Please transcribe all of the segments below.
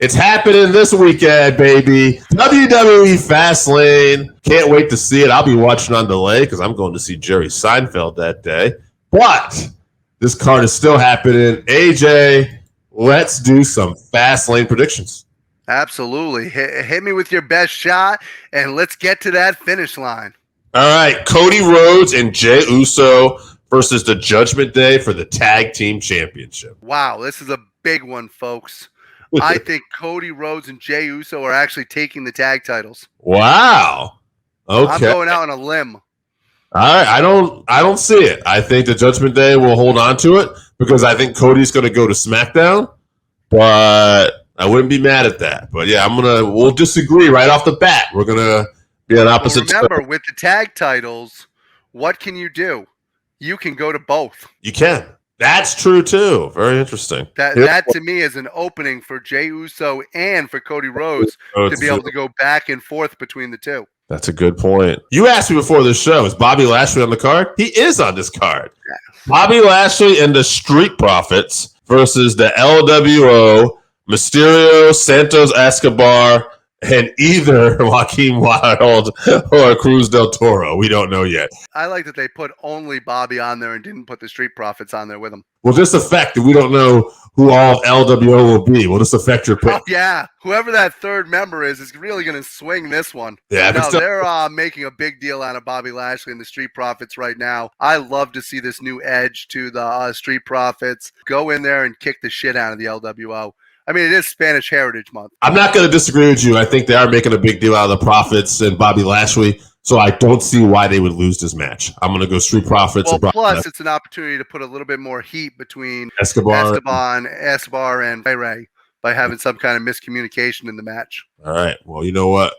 It's happening this weekend, baby. WWE Fastlane. Can't wait to see it. I'll be watching on delay because I'm going to see Jerry Seinfeld that day. But this card is still happening. AJ, let's do some Fastlane predictions. Absolutely. Hit me with your best shot, and let's get to that finish line. All right. Cody Rhodes and Jey Uso versus the Judgment Day for the Tag Team Championship. Wow, this is a big one, folks. I think Cody Rhodes and Jey Uso are actually taking the tag titles. Wow. Okay. I'm going out on a limb. All right, I don't see it. I think the Judgment Day will hold on to it because I think Cody's going to go to SmackDown, but I wouldn't be mad at that. But yeah, we'll disagree right off the bat. We're gonna be on opposite. Well, remember, with the tag titles, what can you do? You can go to both. You can. That's true too. Very interesting. That to me is an opening for Jey Uso and for Cody Rhodes to be able to go back and forth between the two. That's a good point. You asked me before this show, is Bobby Lashley on the card? He is on this card. Yeah. Bobby Lashley and the Street Profits versus the LWO, Mysterio, Santos Escobar, and either Joaquin Wilde or Cruz del Toro. We don't know yet. I like that they put only Bobby on there and didn't put the Street Profits on there with him. Well, just the fact that we don't know who all of LWO will be will just affect your pick. Oh, yeah. Whoever that third member is really going to swing this one. Yeah, no, they're making a big deal out of Bobby Lashley and the Street Profits right now. I love to see this new edge to the Street Profits. Go in there and kick the shit out of the LWO. I mean, it is Spanish Heritage Month. I'm not going to disagree with you. I think they are making a big deal out of the Profits and Bobby Lashley, so I don't see why they would lose this match. I'm going to go Street Profits. Well, plus it's an opportunity to put a little bit more heat between Escobar and Ray by having some kind of miscommunication in the match. All right. Well, you know what?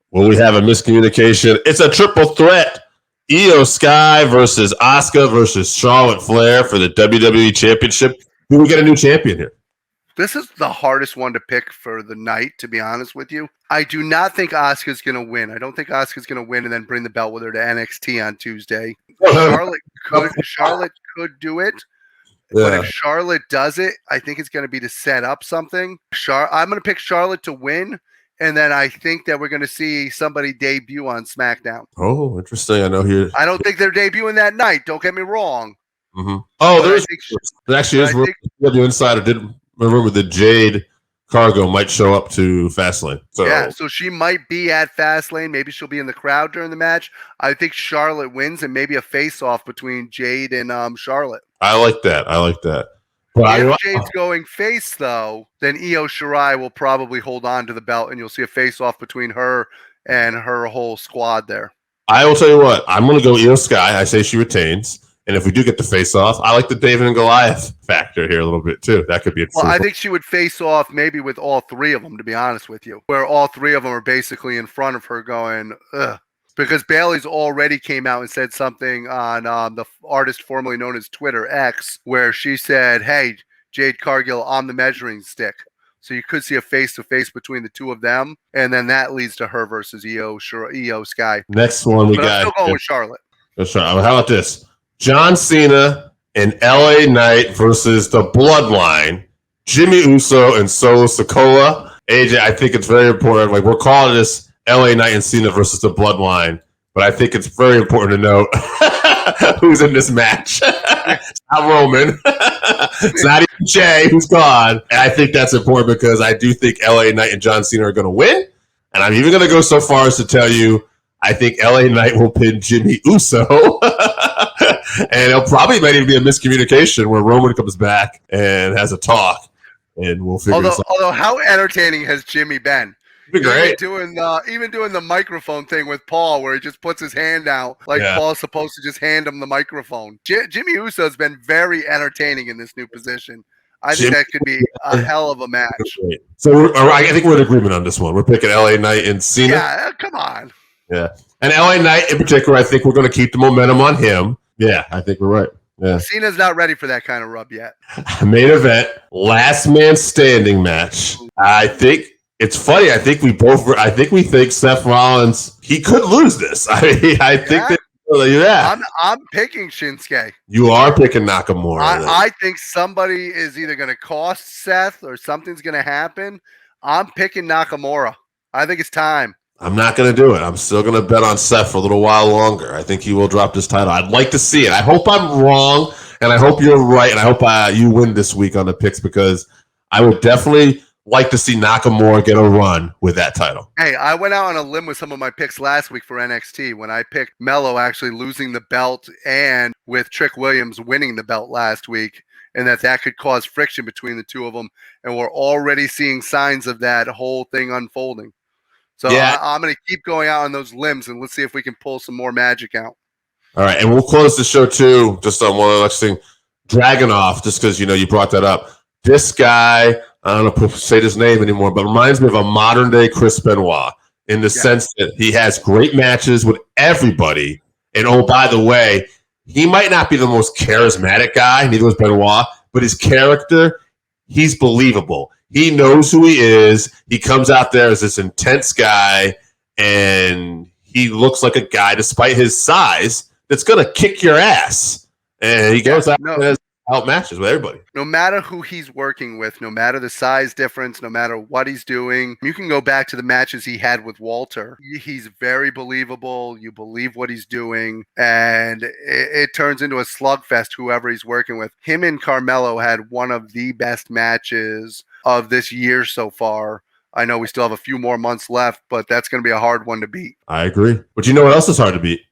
When we have a miscommunication, it's a triple threat. Io Sky versus Asuka versus Charlotte Flair for the WWE Championship. Do we get a new champion here? This is the hardest one to pick for the night, to be honest with you. I do not think Asuka's going to win. I don't think Asuka's going to win and then bring the belt with her to NXT on Tuesday. Charlotte could do it. Yeah. But if Charlotte does it, I think it's going to be to set up something. I'm going to pick Charlotte to win, and then I think that we're going to see somebody debut on SmackDown. Oh, interesting. I don't think they're debuting that night. Don't get me wrong. Mm-hmm. Oh, there actually is the Insider didn't remember the Jade Cargo might show up to Fastlane. So she might be at Fastlane. Maybe she'll be in the crowd during the match. I think Charlotte wins and maybe a face-off between Jade and Charlotte. I like that. But if Jade's going face, though, then Io Shirai will probably hold on to the belt, and you'll see a face-off between her and her whole squad there. I will tell you what. I'm going to go Io Sky. I say she retains. And if we do get the face-off, I like the David and Goliath factor here a little bit, too. That could be Well, I think she would face off maybe with all three of them, to be honest with you, where all three of them are basically in front of her going, ugh. Because Bayley's already came out and said something on the artist formerly known as Twitter X, where she said, hey, Jade Cargill, I'm the measuring stick. So you could see a face-to-face between the two of them, and then that leads to her versus Io Sky. Next one but I'm still going with Charlotte. How about this? John Cena and LA Knight versus the Bloodline, Jimmy Uso and Solo Sikoa. AJ, I think it's very important. Like, we're calling this LA Knight and Cena versus the Bloodline, but I think it's very important to note who's in this match. It's not Roman. It's not even Jay, who's gone. And I think that's important because I do think LA Knight and John Cena are going to win. And I'm even going to go so far as to tell you I think LA Knight will pin Jimmy Uso. And it'll probably might even be a miscommunication where Roman comes back and has a talk, and we'll figure this out. Although, how entertaining has Jimmy been? It'd be great. Even doing the microphone thing with Paul, where he just puts his hand out like Paul's supposed to just hand him the microphone. Jimmy Uso has been very entertaining in this new position. I think that could be a hell of a match. So I think we're in agreement on this one. We're picking LA Knight and Cena. Yeah, come on. Yeah, and LA Knight in particular, I think we're going to keep the momentum on him. Yeah, I think we're right. Yeah. Cena's not ready for that kind of rub yet. Main event, last man standing match. I think it's funny. I think we think Seth Rollins, he could lose this. I think that. Yeah, I'm picking Shinsuke. You are picking Nakamura. I think somebody is either going to cost Seth or something's going to happen. I'm picking Nakamura. I think it's time. I'm not going to do it. I'm still going to bet on Seth for a little while longer. I think he will drop this title. I'd like to see it. I hope I'm wrong, and I hope you're right, and I hope you win this week on the picks because I would definitely like to see Nakamura get a run with that title. Hey, I went out on a limb with some of my picks last week for NXT when I picked Melo actually losing the belt and with Trick Williams winning the belt last week, and that could cause friction between the two of them. And we're already seeing signs of that whole thing unfolding. So Yeah. I'm going to keep going out on those limbs, and let's see if we can pull some more magic out. All right, and we'll close the show, too, just on one next thing. Dragunov, just because, you brought that up. This guy, I don't know if I say his name anymore, but reminds me of a modern-day Chris Benoit in the sense that he has great matches with everybody. And, oh, by the way, he might not be the most charismatic guy, neither was Benoit, but his character, he's believable. He knows who he is. He comes out there as this intense guy, and he looks like a guy, despite his size, that's going to kick your ass. And he goes out and has out matches with everybody. No matter who he's working with, no matter the size difference, no matter what he's doing, you can go back to the matches he had with Walter. He's very believable. You believe what he's doing, and it turns into a slugfest, whoever he's working with. Him and Carmelo had one of the best matches of this year so far. I know we still have a few more months left, but that's going to be a hard one to beat. I agree. But you know what else is hard to beat?